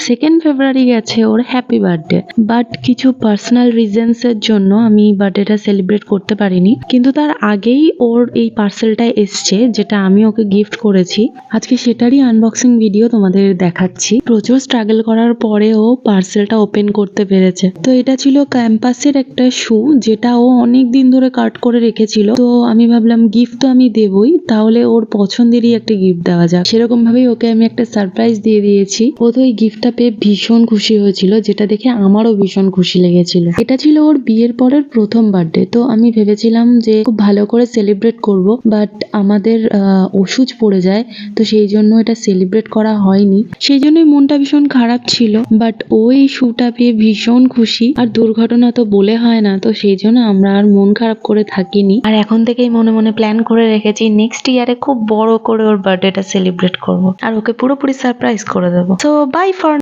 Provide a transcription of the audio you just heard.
2nd ফেব্রুয়ারি গেছে ওর happy birthday, but কিছু personal reasons এর জন্য আমি বার্থডেটা সেলিব্রেট করতে পারিনি। কিন্তু তার আগেই ওর এই পার্সেলটা এসছে যেটা আমি ওকে গিফট করেছি। আজকে সেটারই আনবক্সিং ভিডিও তোমাদের দেখাচ্ছি। প্রচুর স্ট্রাগল করার পরে ও পার্সেলটা ওপেন করতে পেরেছে। তো এটা ছিল ক্যাম্পাসের একটা শু, যেটা ও অনেক দিন ধরে কাট করে রেখেছিল। তো আমি ভাবলাম গিফট তো আমি দেবই, তাহলে ওর পছন্দেরই একটা গিফট দেওয়া যাক। সেরকম ভাবেই ওকে আমি একটা সারপ্রাইজ দিয়ে দিয়েছি। ও তো এই গিফটটা পেয়ে ভীষণ খুশি হয়েছিল, যেটা দেখে আমারও ভীষণ খুশি লেগেছিল। এটা ছিল ওর বিয়ের পরের প্রথম বার্থডে। তো আমি ভেবেছিলাম যে খুব ভালো করে সেলিব্রেট করব, বাট আমাদের ওষুধ পড়ে যায়, তো সেই জন্য এটা সেলিব্রেট করা হয়নি। সেই জন্যই মনটা ভীষণ খারাপ ছিল। বাট ও এই শুটা পেয়ে ভীষণ খুশি, আর দুর্ঘটনা তো বলে হয় না, তো সেই জন্য আমরা আর মন খারাপ করে থাকিনি। আর এখন থেকেই মনে মনে প্ল্যান করে রেখেছি নেক্সট ইয়ারে খুব বড় করে ওর বার্থডেটা সেলিব্রেট করব, আর ওকে পুরোপুরি সারপ্রাইজ করে দেবো। So by for